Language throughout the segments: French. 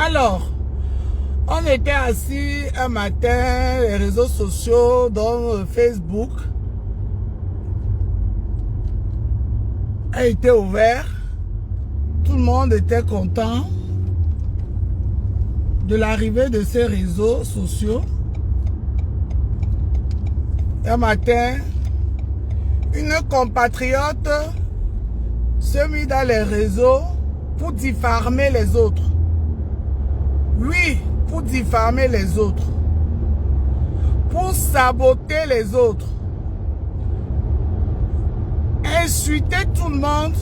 Alors, on était assis un matin, les réseaux sociaux, dont Facebook a été ouvert. Tout le monde était content de l'arrivée de ces réseaux sociaux. Un matin, une compatriote se mit dans les réseaux pour diffamer les autres. Oui, pour diffamer les autres. Pour saboter les autres. Insulter tout le monde.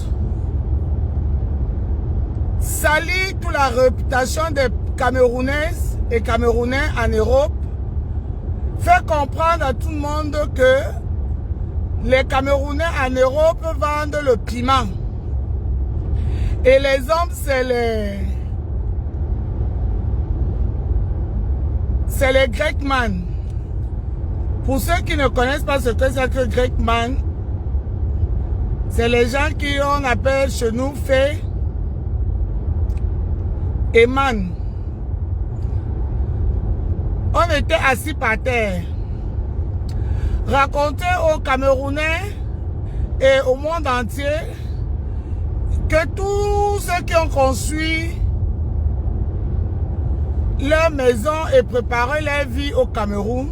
Salir toute la réputation des Camerounaises et Camerounais en Europe. Faire comprendre à tout le monde que les Camerounais en Europe vendent le piment. Et les hommes, c'est les Greckman. Pour ceux qui ne connaissent pas ce que c'est que Greckman, c'est les gens qui on appelle chez nous fées et man. On était assis par terre. Raconter aux Camerounais et au monde entier que tous ceux qui ont construit leur maison et préparé leur vie au Cameroun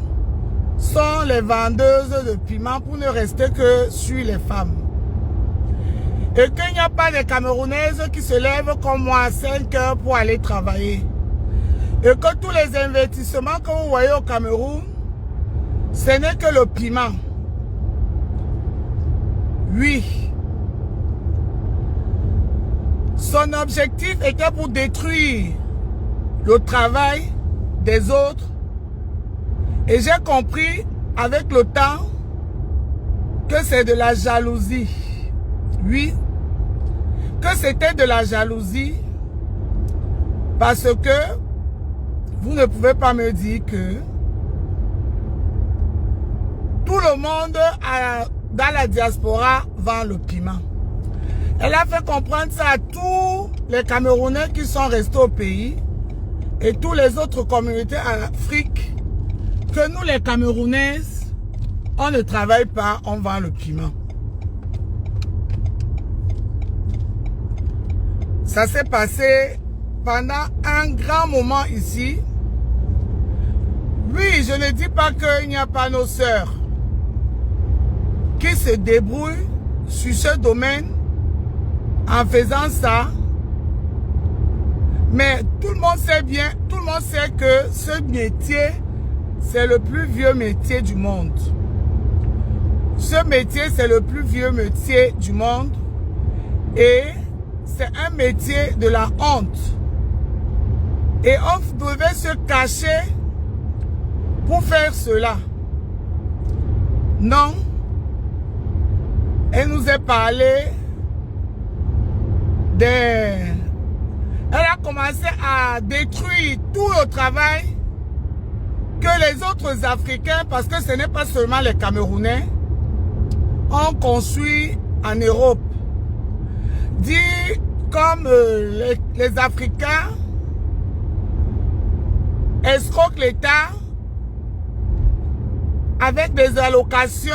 sont les vendeuses de piments pour ne rester que sur les femmes. Et qu'il n'y a pas de Camerounaises qui se lèvent comme moi à 5 heures pour aller travailler. Et que tous les investissements que vous voyez au Cameroun, ce n'est que le piment. Oui. Son objectif était pour détruire le travail des autres. Et j'ai compris avec le temps que c'est de la jalousie. Oui. Que c'était de la jalousie. Parce que vous ne pouvez pas me dire que tout le monde dans la diaspora vend le piment. Elle a fait comprendre ça à tous les Camerounais qui sont restés au pays et toutes les autres communautés en Afrique que nous les Camerounaises, on ne travaille pas, on vend le piment. Ça s'est passé pendant un grand moment ici. Oui, je ne dis pas qu'il n'y a pas nos sœurs qui se débrouillent sur ce domaine en faisant ça. Mais tout le monde sait bien, tout le monde sait que ce métier, c'est le plus vieux métier du monde. Ce métier, c'est le plus vieux métier du monde. Et c'est un métier de la honte. Et on devait se cacher pour faire cela. Non. Elle nous a parlé Elle a commencé à détruire tout le travail que les autres Africains, parce que ce n'est pas seulement les Camerounais, ont construit en Europe. Dit comme les Africains escroquent l'État avec des allocations,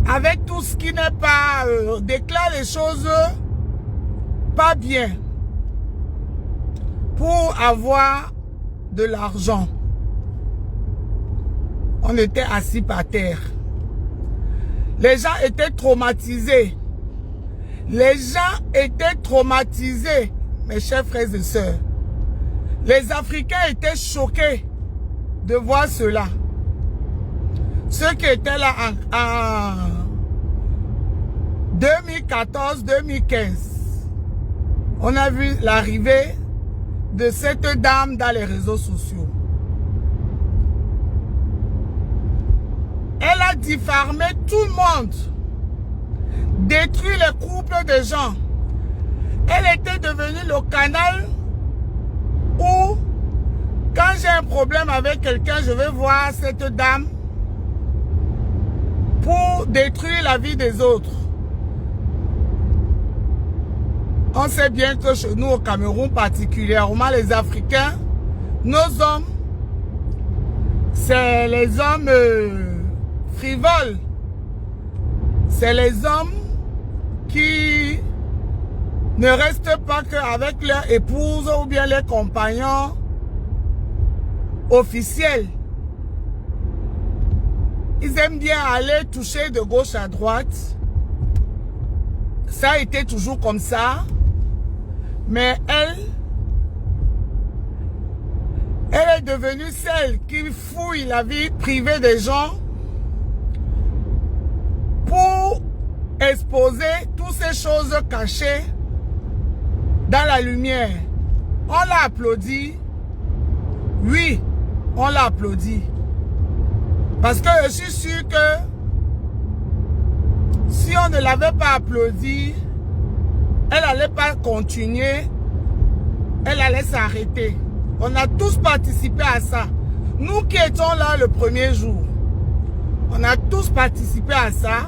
avec tout ce qui n'est pas, déclare les choses pas bien pour avoir de l'argent. On était assis par terre. Les gens étaient traumatisés. Les gens étaient traumatisés, mes chers frères et sœurs. Les Africains étaient choqués de voir cela. Ceux qui étaient là en 2014-2015, on a vu l'arrivée de cette dame dans les réseaux sociaux. Elle a diffamé tout le monde, détruit les couples de gens. Elle était devenue le canal où, quand j'ai un problème avec quelqu'un, je vais voir cette dame pour détruire la vie des autres. On sait bien que chez nous au Cameroun, particulièrement les Africains, nos hommes, c'est les hommes frivoles. C'est les hommes qui ne restent pas qu'avec leur épouse ou bien les compagnons officiels. Ils aiment bien aller toucher de gauche à droite. Ça a été toujours comme ça. Mais elle est devenue celle qui fouille la vie privée des gens pour exposer toutes ces choses cachées dans la lumière. On l'a applaudi. Oui, on l'a applaudi. Parce que je suis sûr que si on ne l'avait pas applaudi, elle n'allait pas continuer, elle allait s'arrêter. On a tous participé à ça. Nous qui étions là le premier jour, on a tous participé à ça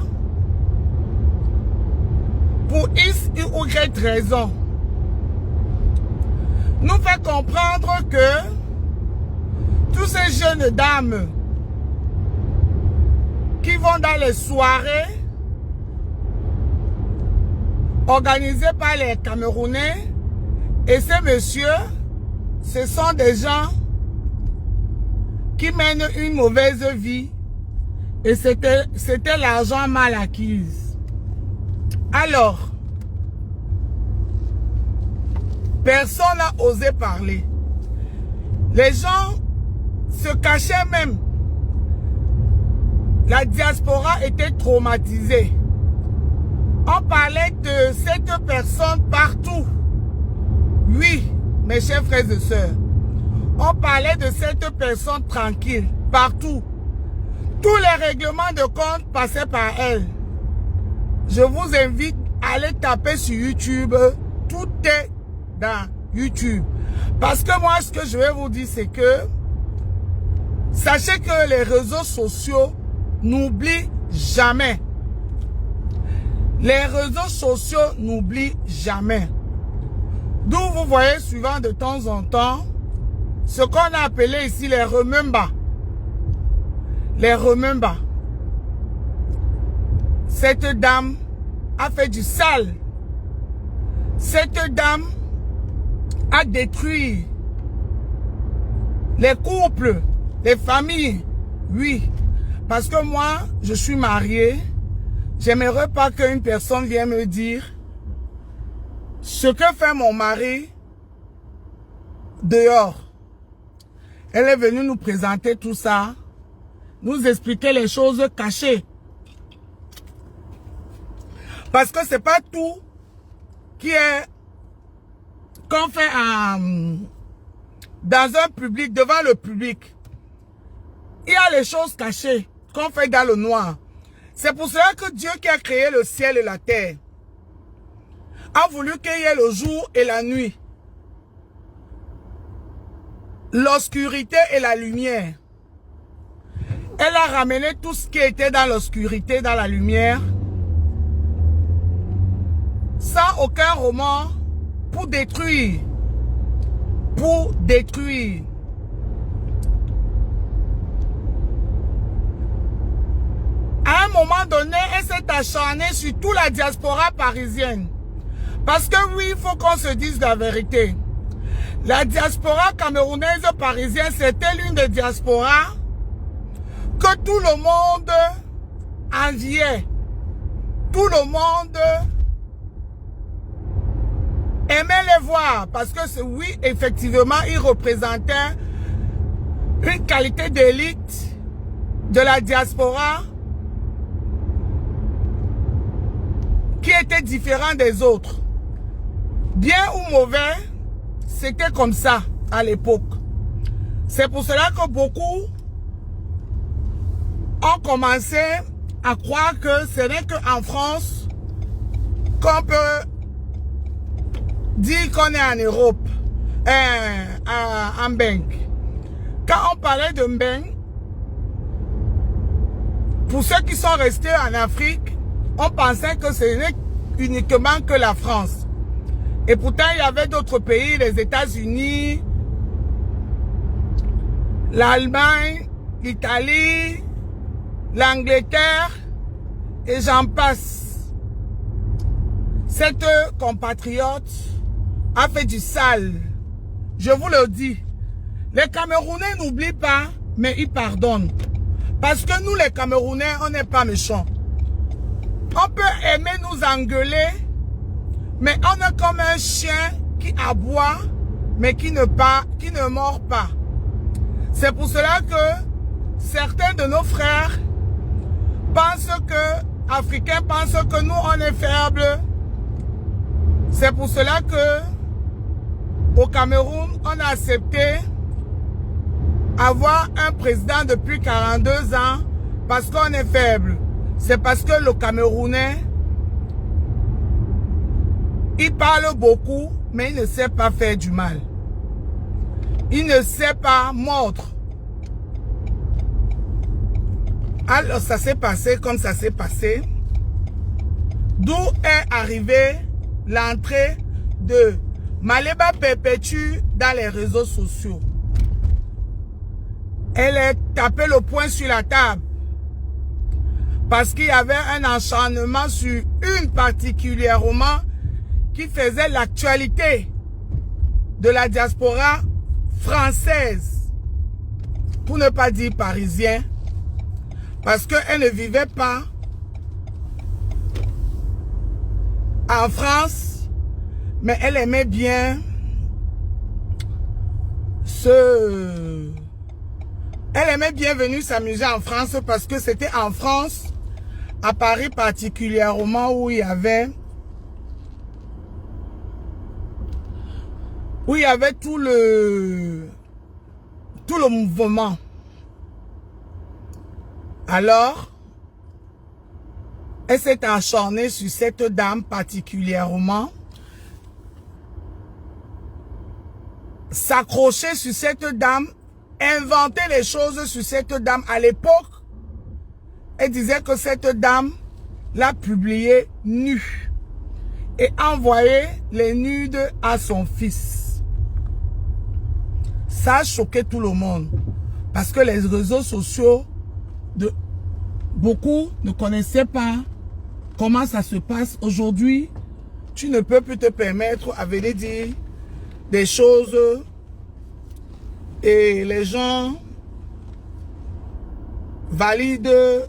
pour X ou Y raison. Nous fait comprendre que tous ces jeunes dames qui vont dans les soirées organisées par les Camerounais et ces messieurs, ce sont des gens qui mènent une mauvaise vie et c'était l'argent mal acquis. Alors, personne n'a osé parler. Les gens se cachaient même. La diaspora était traumatisée. On parlait de cette personne partout. Oui, mes chers frères et sœurs. On parlait de cette personne tranquille, partout. Tous les règlements de compte passaient par elle. Je vous invite à aller taper sur YouTube. Tout est dans YouTube. Parce que moi, ce que je vais vous dire, c'est que sachez que les réseaux sociaux n'oublient jamais. Les réseaux sociaux n'oublient jamais. D'où vous voyez souvent de temps en temps ce qu'on a appelé ici les remember. Les remember. Cette dame a fait du sale. Cette dame a détruit les couples, les familles. Oui, parce que moi, je suis mariée. J'aimerais pas qu'une personne vienne me dire ce que fait mon mari dehors. Elle est venue nous présenter tout ça, nous expliquer les choses cachées. Parce que c'est pas tout qui est qu'on fait dans un public, devant le public. Il y a les choses cachées qu'on fait dans le noir. C'est pour cela que Dieu qui a créé le ciel et la terre a voulu qu'il y ait le jour et la nuit, l'obscurité et la lumière. Elle a ramené tout ce qui était dans l'obscurité, dans la lumière, sans aucun remords, pour détruire. Pour détruire. À un moment donné, elle s'est acharnée sur toute la diaspora parisienne. Parce que oui, il faut qu'on se dise la vérité. La diaspora camerounaise parisienne, c'était l'une des diasporas que tout le monde enviait. Tout le monde aimait les voir. Parce que oui, effectivement, ils représentaient une qualité d'élite de la diaspora qui était différent des autres. Bien ou mauvais, c'était comme ça à l'époque. C'est pour cela que beaucoup ont commencé à croire que ce n'est qu'en France qu'on peut dire qu'on est en Europe, en Mbeng. Quand on parlait de Mbeng, pour ceux qui sont restés en Afrique, on pensait que ce n'est uniquement que la France. Et pourtant, il y avait d'autres pays, les États-Unis, l'Allemagne, l'Italie, l'Angleterre, et j'en passe. Cette compatriote a fait du sale. Je vous le dis. Les Camerounais n'oublient pas, mais ils pardonnent. Parce que nous, les Camerounais, on n'est pas méchants. On peut aimer nous engueuler, mais on est comme un chien qui aboie, mais qui ne mord pas. C'est pour cela que certains de nos frères Africains pensent que nous, on est faibles. C'est pour cela que au Cameroun, on a accepté avoir un président depuis 42 ans parce qu'on est faible. C'est parce que le Camerounais, il parle beaucoup, mais il ne sait pas faire du mal. Il ne sait pas mordre. Alors ça s'est passé comme ça s'est passé. D'où est arrivée l'entrée de Maléba Perpétue dans les réseaux sociaux. Elle a tapé le poing sur la table. Parce qu'il y avait un acharnement sur une particulièrement qui faisait l'actualité de la diaspora française. Pour ne pas dire parisien. Parce qu'elle ne vivait pas en France, mais elle aimait bien elle aimait bien venir s'amuser en France parce que c'était en France, à Paris particulièrement, où il y avait tout le mouvement. Alors, elle s'est acharnée sur cette dame particulièrement, s'accrocher sur cette dame, inventer les choses sur cette dame. À l'époque, elle disait que cette dame l'a publiée nue et envoyé les nudes à son fils. Ça a choqué tout le monde parce que les réseaux sociaux beaucoup ne connaissaient pas comment ça se passe. Aujourd'hui, tu ne peux plus te permettre à venir dire des choses et les gens valident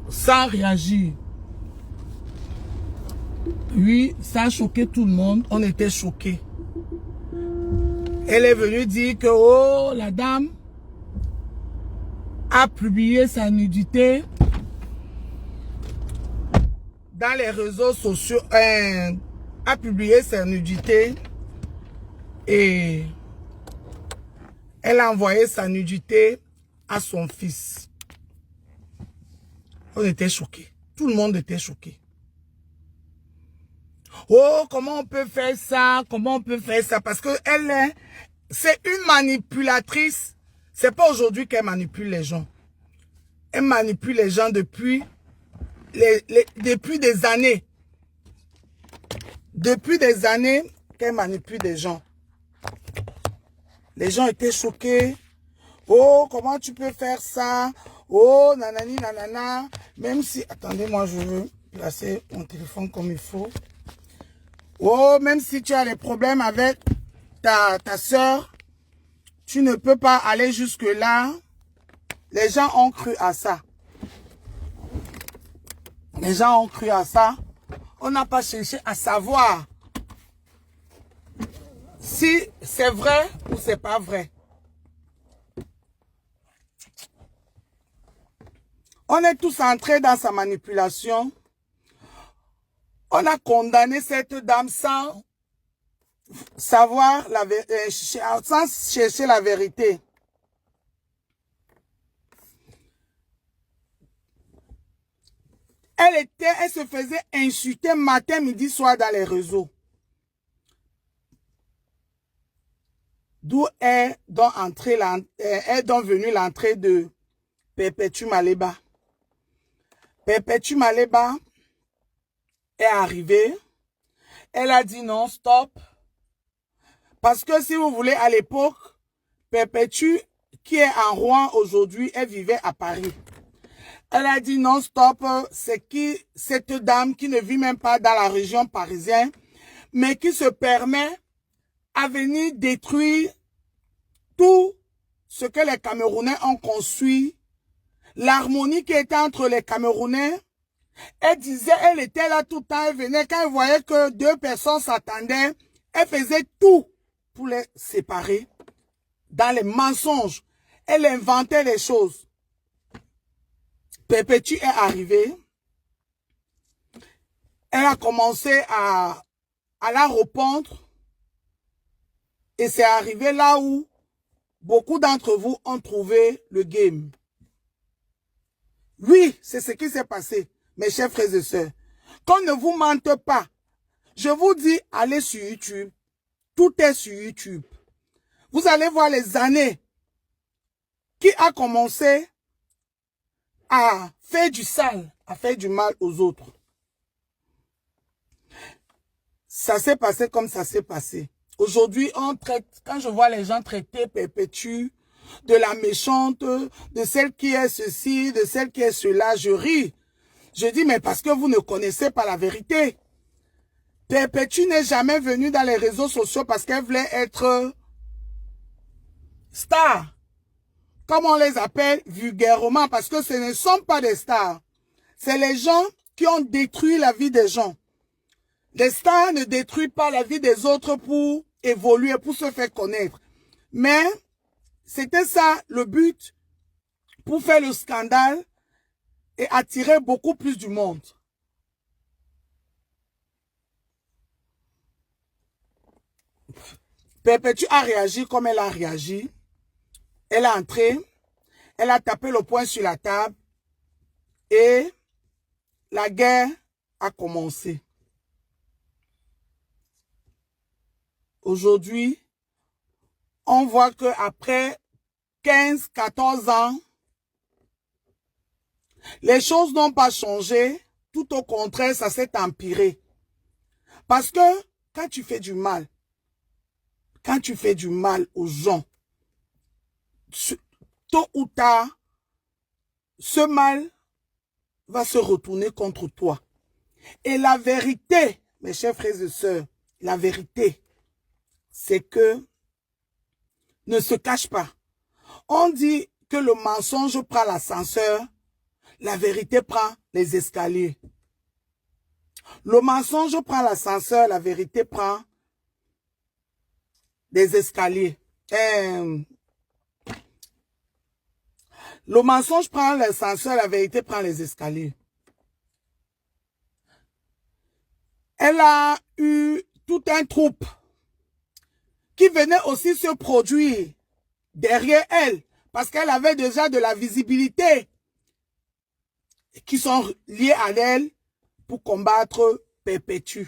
sans réagir. Oui, ça a choqué tout le monde. On était choqués. Elle est venue dire que oh, la dame a publié sa nudité dans les réseaux sociaux, a publié sa nudité et elle a envoyé sa nudité à son fils. On était choqués. Tout le monde était choqué. Oh, comment on peut faire ça? Comment on peut faire ça? Parce que c'est une manipulatrice. C'est pas aujourd'hui qu'elle manipule les gens. Elle manipule les gens depuis des années. Depuis des années qu'elle manipule des gens. Les gens étaient choqués. Oh, comment tu peux faire ça? Oh, nanani, nanana. Même si... Attendez, moi, je veux placer mon téléphone comme il faut. Oh, même si tu as des problèmes avec ta soeur, tu ne peux pas aller jusque-là. Les gens ont cru à ça. Les gens ont cru à ça. On n'a pas cherché à savoir si c'est vrai ou c'est pas vrai. On est tous entrés dans sa manipulation. On a condamné cette dame sans savoir sans chercher la vérité. Elle se faisait insulter matin, midi, soir dans les réseaux. D'où est donc venue l'entrée de Perpétue Maléba. Perpétue Maléba est arrivée. Elle a dit non, stop. Parce que si vous voulez, à l'époque, Perpétue, qui est en Rouen aujourd'hui, elle vivait à Paris. Elle a dit non, stop, c'est qui cette dame qui ne vit même pas dans la région parisienne, mais qui se permet à venir détruire tout ce que les Camerounais ont construit, l'harmonie qui était entre les Camerounais. Elle disait, elle était là tout le temps, elle venait, quand elle voyait que deux personnes s'attendaient, elle faisait tout pour les séparer. Dans les mensonges, elle inventait des choses. Perpétue est arrivée. Elle a commencé à la répondre. Et c'est arrivé là où beaucoup d'entre vous ont trouvé le game. Oui, c'est ce qui s'est passé, mes chers frères et sœurs. Qu'on ne vous mente pas. Je vous dis, allez sur YouTube. Tout est sur YouTube. Vous allez voir les années qui a commencé à faire du sale, à faire du mal aux autres. Ça s'est passé comme ça s'est passé. Aujourd'hui, on traite, quand je vois les gens traiter Perpétue de la méchante, de celle qui est ceci, de celle qui est cela, je ris. Je dis, mais parce que vous ne connaissez pas la vérité. Perpétue n'est jamais venue dans les réseaux sociaux parce qu'elle voulait être star. Comme on les appelle vulgairement, parce que ce ne sont pas des stars. C'est les gens qui ont détruit la vie des gens. Les stars ne détruisent pas la vie des autres pour évoluer, pour se faire connaître. Mais c'était ça le but, pour faire le scandale et attirer beaucoup plus du monde. Perpétue a réagi comme elle a réagi. Elle est entrée, elle a tapé le poing sur la table et la guerre a commencé. Aujourd'hui, on voit qu'après 15-14 ans, les choses n'ont pas changé. Tout au contraire, ça s'est empiré. Parce que quand tu fais du mal aux gens, tôt ou tard, ce mal va se retourner contre toi. Et la vérité, mes chers frères et sœurs, la vérité, c'est que ne se cache pas. On dit que le mensonge prend l'ascenseur, la vérité prend les escaliers. Le mensonge prend l'ascenseur, la vérité prend des escaliers. Le mensonge prend l'ascenseur, la vérité prend les escaliers. Elle a eu tout un troupe qui venait aussi se produire derrière elle parce qu'elle avait déjà de la visibilité qui sont liés à elle pour combattre Perpétue.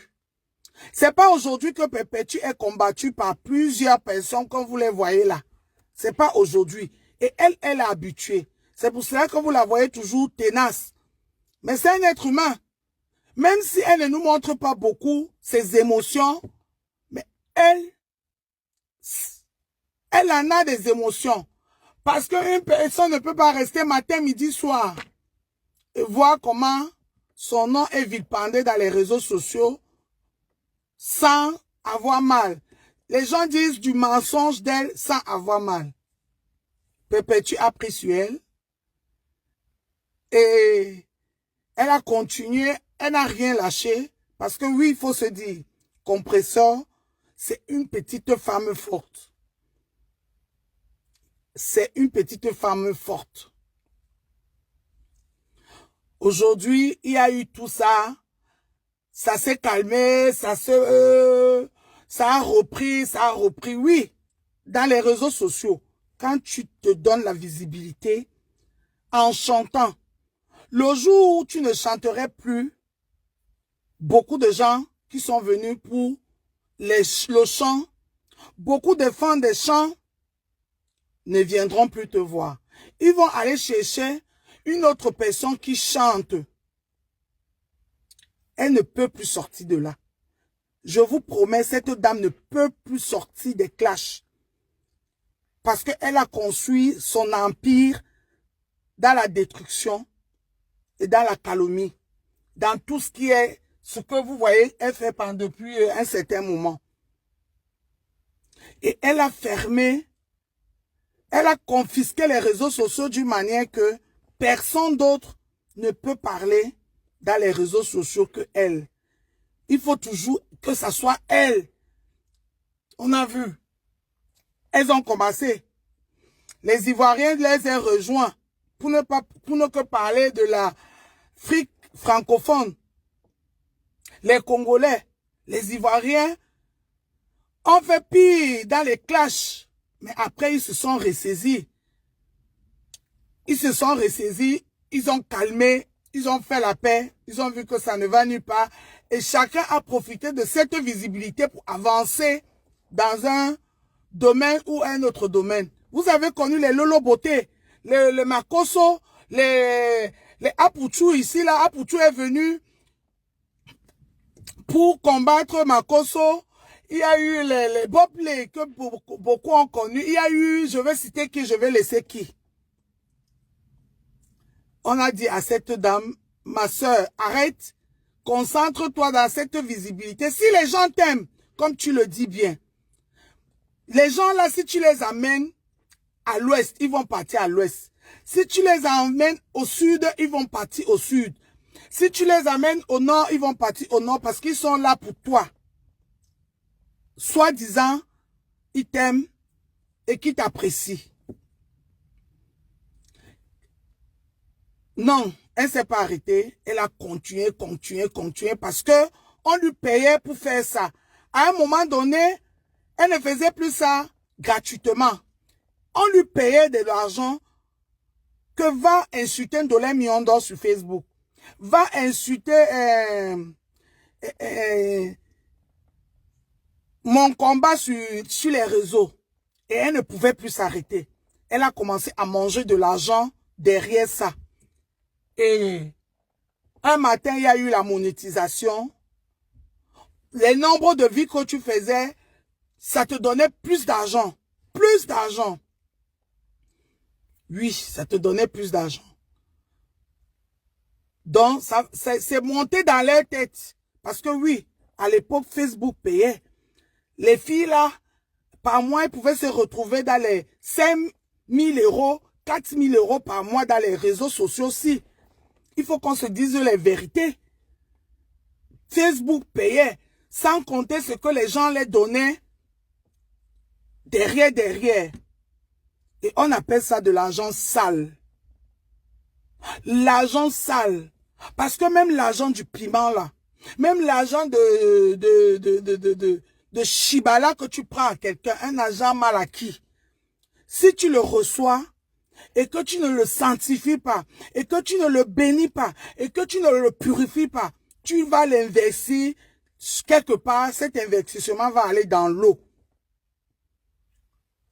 C'est pas aujourd'hui que Perpétue est combattue par plusieurs personnes comme vous les voyez là. C'est pas aujourd'hui. Et elle est habituée. C'est pour cela que vous la voyez toujours tenace. Mais c'est un être humain. Même si elle ne nous montre pas beaucoup ses émotions, mais elle en a des émotions. Parce qu'une personne ne peut pas rester matin, midi, soir et voir comment son nom est vilipendé dans les réseaux sociaux sans avoir mal. Les gens disent du mensonge d'elle sans avoir mal. Perpétue a pris sur elle et elle a continué, elle n'a rien lâché parce que oui, il faut se dire, Compressor, c'est une petite femme forte. C'est une petite femme forte. Aujourd'hui, il y a eu tout ça. Ça s'est calmé, ça a repris. Oui, dans les réseaux sociaux, quand tu te donnes la visibilité en chantant, le jour où tu ne chanterais plus, beaucoup de gens qui sont venus pour le chant, beaucoup de fans des chants ne viendront plus te voir. Ils vont aller chercher une autre personne qui chante. Elle ne peut plus sortir de là. je vous promets, cette dame ne peut plus sortir des clashs. Parce qu'elle a construit son empire dans la destruction et dans la calomnie. Dans tout ce qui est, ce que vous voyez, elle fait depuis un certain moment. Et elle a fermé, elle a confisqué les réseaux sociaux d'une manière que personne d'autre ne peut parler dans les réseaux sociaux que elle. Il faut toujours que ça soit elle. On a vu. Elles ont commencé. Les Ivoiriens les ont rejoints pour ne que parler de l'Afrique francophone. Les Congolais, les Ivoiriens ont fait pire dans les clashs. Mais après, ils se sont ressaisis. Ils se sont ressaisis, ils ont calmé, ils ont fait la paix, ils ont vu que ça ne va nulle part. Et chacun a profité de cette visibilité pour avancer dans un domaine ou un autre domaine. Vous avez connu les Lolo Beauté, les Makoso, les Apuchou ici, là. Apuchou est venu pour combattre Makoso. Il y a eu les Boblé que beaucoup ont connu. Il y a eu, je vais citer qui, je vais laisser qui. On a dit à cette dame, ma soeur, arrête, concentre-toi dans cette visibilité. Si les gens t'aiment, comme tu le dis bien, les gens là, si tu les amènes à l'ouest, ils vont partir à l'ouest. Si tu les amènes au sud, ils vont partir au sud. Si tu les amènes au nord, ils vont partir au nord parce qu'ils sont là pour toi. Soi-disant, ils t'aiment et qu'ils t'apprécient. Non, elle ne s'est pas arrêtée. Elle a continué parce que on lui payait pour faire ça. À un moment donné, elle ne faisait plus ça gratuitement. On lui payait de l'argent que va insulter Ndolé Miondo sur Facebook. Va insulter mon combat sur les réseaux. Et elle ne pouvait plus s'arrêter. Elle a commencé à manger de l'argent derrière ça. Et un matin, il y a eu la monétisation. Les nombres de vies que tu faisais, ça te donnait plus d'argent. Plus d'argent. Oui, ça te donnait plus d'argent. Donc, c'est monté dans leur tête. Parce que oui, à l'époque, Facebook payait. Les filles là, par mois, elles pouvaient se retrouver dans les 5 000 euros, 4 000 euros par mois dans les réseaux sociaux aussi. Il faut qu'on se dise les vérités. Facebook payait, sans compter ce que les gens les donnaient derrière. Et on appelle ça de l'argent sale. L'argent sale. Parce que même l'argent du piment là, même l'argent de Shibala que tu prends à quelqu'un, un argent mal acquis, si tu le reçois, et que tu ne le sanctifies pas, et que tu ne le bénis pas, et que tu ne le purifies pas, tu vas l'investir quelque part, cet investissement va aller dans l'eau.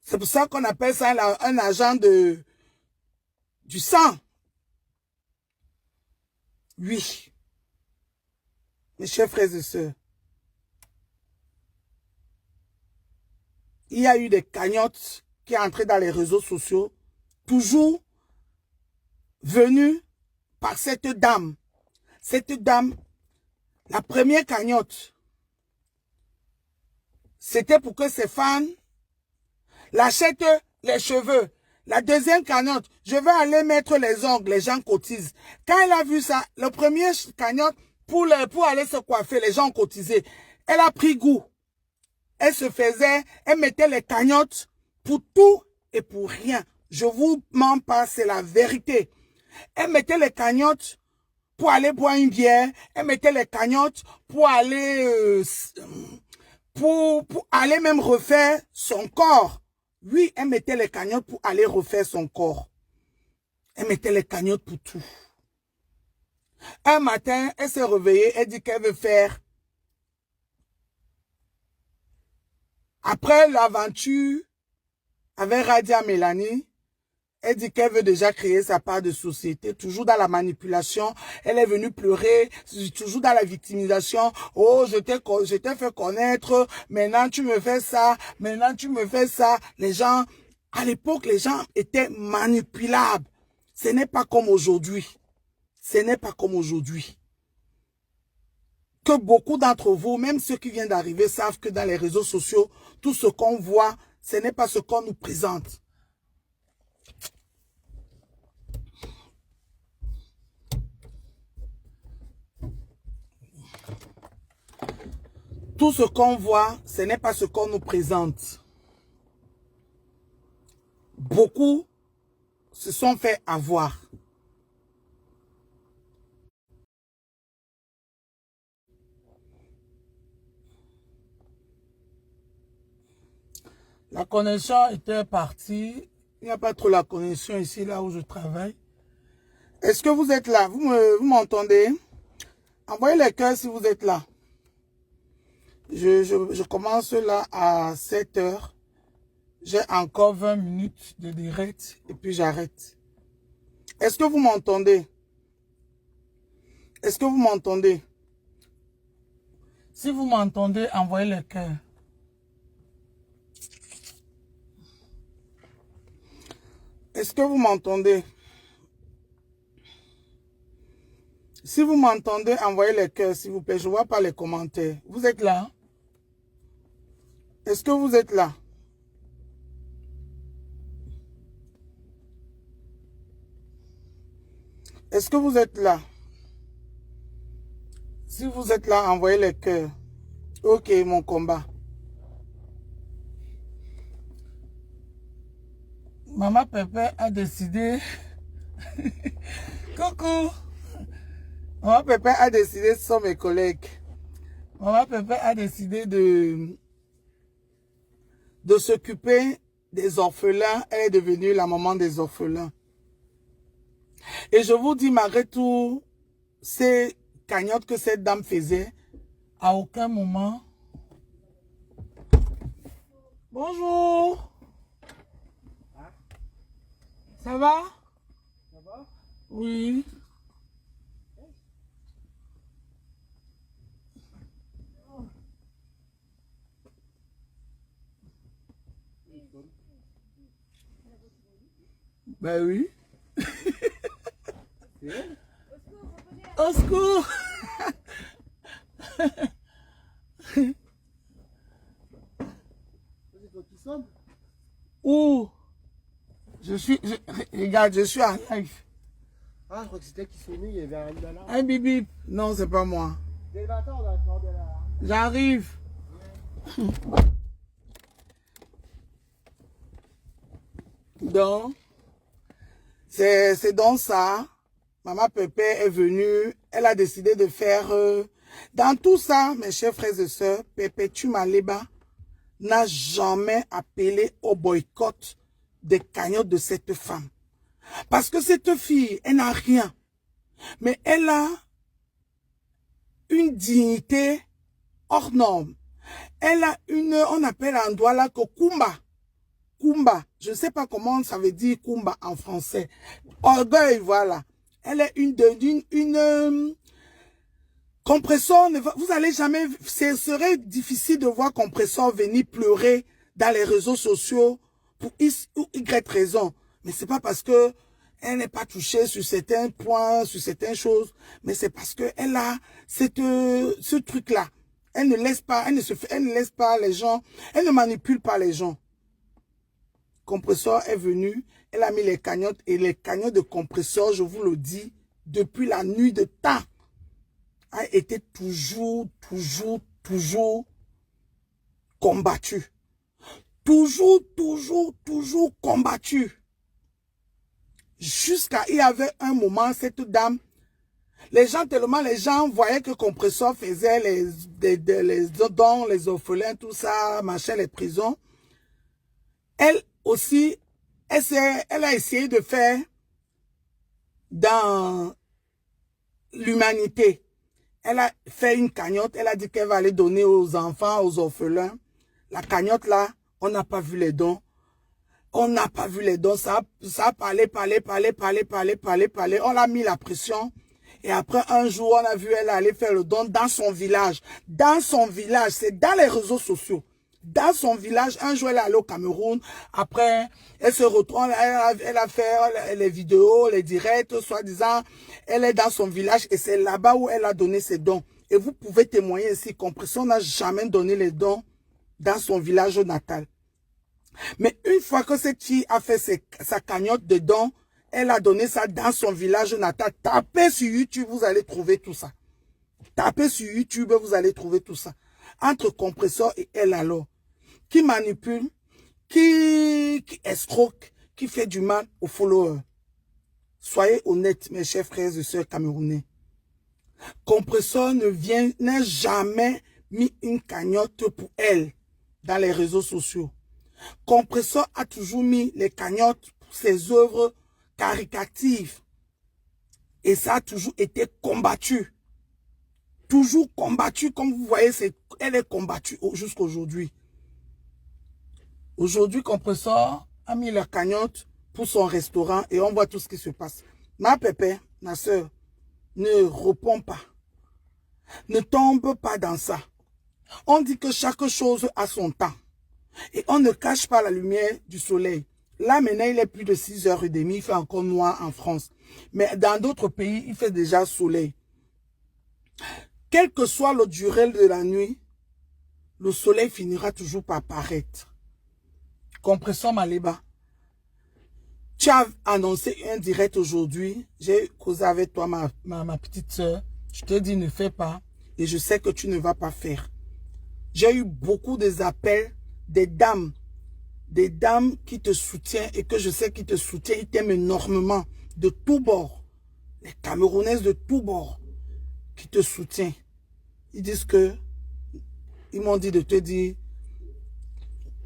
C'est pour ça qu'on appelle ça un agent du sang. Oui. Mes chers frères et sœurs, il y a eu des cagnottes qui entraient dans les réseaux sociaux, toujours venues par cette dame. Cette dame, la première cagnotte, c'était pour que ses fans l'achètent les cheveux. La deuxième cagnotte, je vais aller mettre les ongles, les gens cotisent. Quand elle a vu ça, le premier cagnotte, pour aller se coiffer, les gens ont cotisé. Elle a pris goût. Elle mettait les cagnottes pour tout et pour rien. Je vous mens pas, c'est la vérité. Elle mettait les cagnottes pour aller boire une bière. Elle mettait les cagnottes pour aller, pour aller même refaire son corps. Oui, elle mettait les cagnottes pour aller refaire son corps. Elle mettait les cagnottes pour tout. Un matin, elle s'est réveillée, elle dit qu'elle veut faire. Après l'aventure avec Radia Mélanie, Elle dit qu'elle veut déjà créer sa part de société, toujours dans la manipulation. Elle est venue pleurer, toujours dans la victimisation. Oh, je t'ai fait connaître, maintenant tu me fais ça, maintenant tu me fais ça. Les gens, à l'époque, les gens étaient manipulables. Ce n'est pas comme aujourd'hui. Ce n'est pas comme aujourd'hui. Que beaucoup d'entre vous, même ceux qui viennent d'arriver, savent que dans les réseaux sociaux, tout ce qu'on voit, ce n'est pas ce qu'on nous présente. Tout ce qu'on voit, ce n'est pas ce qu'on nous présente. Beaucoup se sont fait avoir. La connexion était partie. Il n'y a pas trop la connexion ici, là où je travaille. Est-ce que vous êtes là? Vous m'entendez? Envoyez les cœurs si vous êtes là. Je commence là à 7 heures. J'ai encore 20 minutes de direct et puis j'arrête. Est-ce que vous m'entendez? Est-ce que vous m'entendez? Si vous m'entendez, envoyez les cœurs. Est-ce que vous m'entendez? Si vous m'entendez, envoyez les cœurs, s'il vous plaît. Je ne vois pas les commentaires. Vous êtes là? Est-ce que vous êtes là? Est-ce que vous êtes là? Si vous êtes là, envoyez les cœurs. Ok, mon combat. Maman Pépé a décidé... Coucou! Maman Pépé a décidé, ce sont mes collègues. Maman Pépé a décidé de s'occuper des orphelins. Elle est devenue la maman des orphelins. Et je vous dis, malgré tout, ces cagnottes que cette dame faisait, à aucun moment... Bonjour! Ça va? Ça va? Oui. Ben oui. Au secours! Où? Regarde, je suis en live. Ah, je crois que c'était qui sonnait, il y avait un là. Un bip. Non, c'est pas moi. J'arrive. Donc, c'est donc ça. Maman Pépé est venue. Elle a décidé de faire... dans tout ça, mes chers frères et sœurs, Perpétue Maleba n'a jamais appelé au boycott des cagnottes de cette femme. Parce que cette fille, elle n'a rien. Mais elle a une dignité hors norme. Elle a on appelle en Douala que Kumba. Kumba. Je ne sais pas comment ça veut dire Kumba en français. Orgueil, voilà. Elle est une Compressor, vous allez jamais, ce serait difficile de voir Compressor venir pleurer dans les réseaux sociaux pour X ou Y raison. Mais c'est pas parce que elle n'est pas touchée sur certains points, sur certaines choses, mais c'est parce que elle a ce truc-là. Elle ne laisse pas, elle ne laisse pas les gens, elle ne manipule pas les gens. Compressor est venu, elle a mis les cagnottes et les cagnottes de Compressor, je vous le dis, depuis la nuit de temps, a été toujours combattu. Toujours combattu. Jusqu'à, il y avait un moment, cette dame, les gens voyaient que Compressor faisait les dons, les orphelins, tout ça, machin, les prisons. Elle aussi, elle a essayé de faire dans l'humanité. Elle a fait une cagnotte, elle a dit qu'elle va aller donner aux enfants, aux orphelins. La cagnotte là, on n'a pas vu les dons. On n'a pas vu les dons, ça a parlé. On l'a mis la pression. Et après, un jour, on a vu elle aller faire le don dans son village. Dans son village, c'est dans les réseaux sociaux. Dans son village, un jour, elle est allée au Cameroun. Après, elle se retourne, elle a fait les vidéos, les directs, soi-disant. Elle est dans son village et c'est là-bas où elle a donné ses dons. Et vous pouvez témoigner ici, Compression n'a jamais donné les dons dans son village natal. Mais une fois que cette fille a fait sa cagnotte de dons, elle a donné ça dans son village natal. Tapez sur YouTube, vous allez trouver tout ça. Tapez sur YouTube, vous allez trouver tout ça. Entre Compresseur et elle alors, qui manipule, qui escroque, qui fait du mal aux followers. Soyez honnêtes, mes chers frères et sœurs camerounais. Compresseur n'a jamais mis une cagnotte pour elle dans les réseaux sociaux. Compresseur a toujours mis les cagnottes pour ses œuvres caricatives. Et ça a toujours été combattu. Toujours combattu, comme vous voyez, elle est combattue jusqu'à aujourd'hui. Aujourd'hui, Compresseur a mis la cagnotte pour son restaurant et on voit tout ce qui se passe. Ma pépé, ma soeur, ne réponds pas. Ne tombe pas dans ça. On dit que chaque chose a son temps. Et on ne cache pas la lumière du soleil. Là, maintenant, il est plus de 6h30. Il fait encore noir en France. Mais dans d'autres pays, il fait déjà soleil. Quelle que soit la durée de la nuit, le soleil finira toujours par paraître. Compression Maliba. Tu as annoncé un direct aujourd'hui. J'ai causé avec toi, ma petite soeur. Je te dis, ne fais pas. Et je sais que tu ne vas pas faire. J'ai eu beaucoup d'appels des dames qui te soutiennent et que je sais qu'ils te soutiennent. Ils t'aiment énormément de tous bords. Les Camerounaises de tous bords qui te soutiennent. Ils disent que, ils m'ont dit de te dire,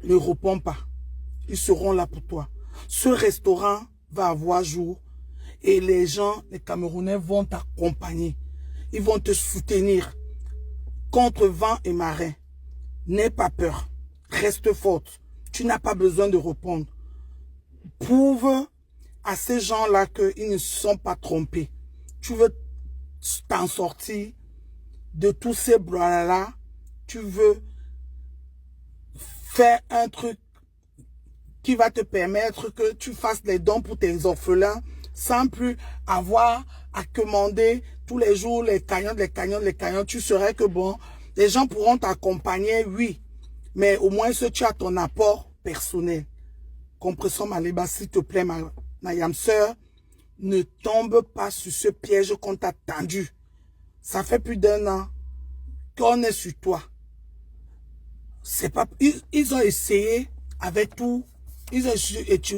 ne réponds pas. Ils seront là pour toi. Ce restaurant va avoir jour et les gens, les Camerounais vont t'accompagner. Ils vont te soutenir contre vent et marée. N'aie pas peur. Reste forte. Tu n'as pas besoin de répondre. Prouve à ces gens-là qu'ils ne se sont pas trompés. Tu veux t'en sortir de tous ces bras-là. Tu veux faire un truc qui va te permettre que tu fasses les dons pour tes orphelins sans plus avoir à commander tous les jours les cagnottes. Tu serais que bon, les gens pourront t'accompagner, oui. Mais au moins, tu as ton apport personnel. Compression Maliba, s'il te plaît, ma yam sœur, ne tombe pas sur ce piège qu'on t'a tendu. Ça fait plus d'1 an qu'on est sur toi. C'est pas, ils ont essayé avec tout, ils ont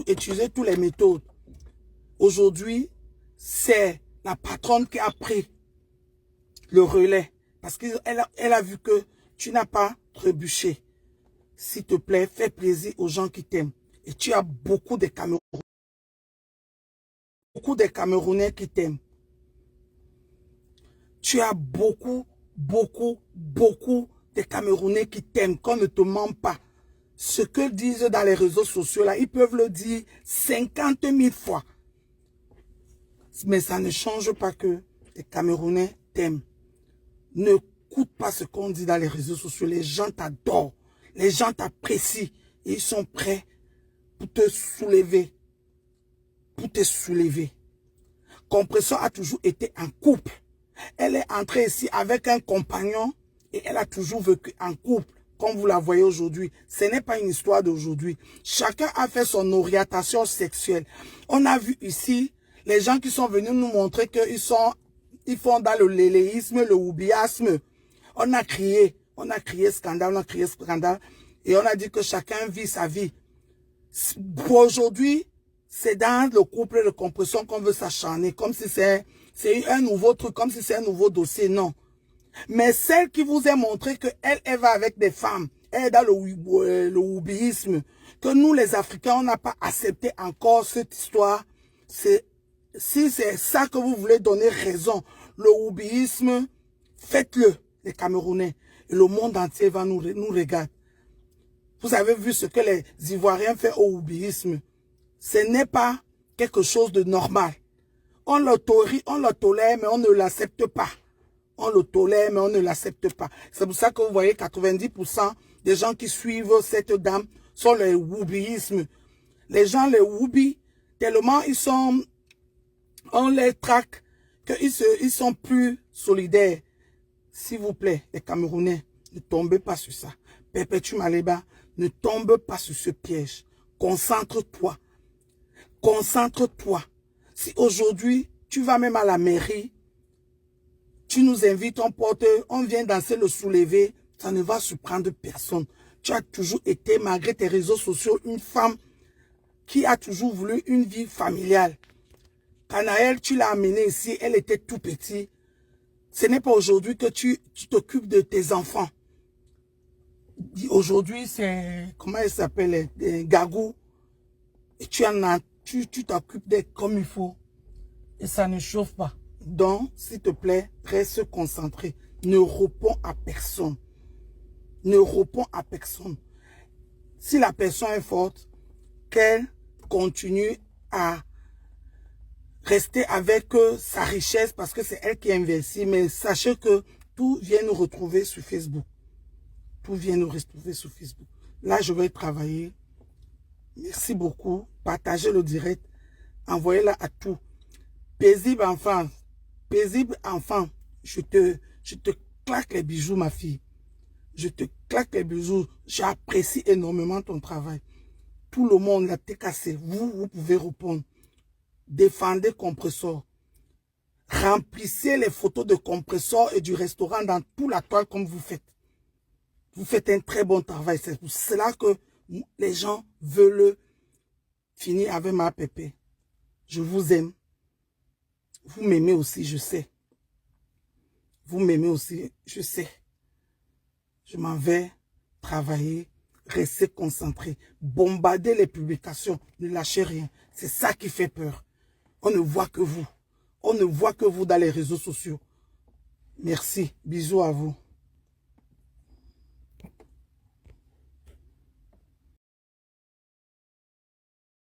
utilisé toutes les méthodes. Aujourd'hui, c'est la patronne qui a pris le relais. Parce qu'elle a vu que tu n'as pas trébuché. S'il te plaît, fais plaisir aux gens qui t'aiment. Et tu as beaucoup de Camerounais qui t'aiment. Tu as beaucoup de Camerounais qui t'aiment. Qu'on ne te ment pas. Ce que disent dans les réseaux sociaux, là, ils peuvent le dire 50 000 fois. Mais ça ne change pas que les Camerounais t'aiment. Ne coûte pas ce qu'on dit dans les réseaux sociaux. Les gens t'adorent. Les gens t'apprécient. Et ils sont prêts pour te soulever. Pour te soulever. Compression a toujours été en couple. Elle est entrée ici avec un compagnon. Et elle a toujours vécu en couple. Comme vous la voyez aujourd'hui. Ce n'est pas une histoire d'aujourd'hui. Chacun a fait son orientation sexuelle. On a vu ici les gens qui sont venus nous montrer qu'ils font dans le léléisme, le oubliasme. On a crié scandale, et on a dit que chacun vit sa vie. Pour aujourd'hui, c'est dans le couple de Compression qu'on veut s'acharner, comme si c'est un nouveau truc, comme si c'est un nouveau dossier, non. Mais celle qui vous a montré qu'elle va avec des femmes, elle est dans le oubliisme, que nous les Africains, on n'a pas accepté encore cette histoire. Si c'est ça que vous voulez donner raison, le oubliisme, faites-le, les Camerounais. Et le monde entier va nous regarder. Vous avez vu ce que les Ivoiriens font au wubisme. Ce n'est pas quelque chose de normal. On le tolère, mais on ne l'accepte pas. On le tolère, mais on ne l'accepte pas. C'est pour ça que vous voyez 90% des gens qui suivent cette dame sont les wubismes. Les gens, les wubis, tellement on les traque qu'ils sont plus solidaires. S'il vous plaît, les Camerounais, ne tombez pas sur ça. Perpétue Maleba, ne tombe pas sur ce piège. Concentre-toi. Concentre-toi. Si aujourd'hui, tu vas même à la mairie, tu nous invites, on vient danser le soulevé, ça ne va surprendre personne. Tu as toujours été, malgré tes réseaux sociaux, une femme qui a toujours voulu une vie familiale. Canaël, tu l'as amenée ici, elle était tout petite. Ce n'est pas aujourd'hui que tu t'occupes de tes enfants. Aujourd'hui, c'est, comment elle s'appelle, Gagou. Et tu t'occupes d'être comme il faut. Et ça ne chauffe pas. Donc, s'il te plaît, reste concentré. Ne réponds à personne. Ne réponds à personne. Si la personne est forte, qu'elle continue à rester avec sa richesse parce que c'est elle qui investit. Mais sachez que tout vient nous retrouver sur Facebook. Tout vient nous retrouver sur Facebook. Là, je vais travailler. Merci beaucoup. Partagez le direct. Envoyez-la à tout. Paisible enfant. Paisible enfant. Je te claque les bijoux, ma fille. Je te claque les bijoux. J'apprécie énormément ton travail. Tout le monde l'a cassé. Vous pouvez répondre. Défendez Compressor. Remplissez les photos de Compressor et du restaurant dans toute la toile comme vous faites. Vous faites un très bon travail. C'est pour cela que les gens veulent finir avec ma pépé. Je vous aime. Vous m'aimez aussi, je sais. Vous m'aimez aussi, je sais. Je m'en vais travailler, rester concentré, bombarder les publications, ne lâchez rien. C'est ça qui fait peur. On ne voit que vous. On ne voit que vous dans les réseaux sociaux. Merci. Bisous à vous.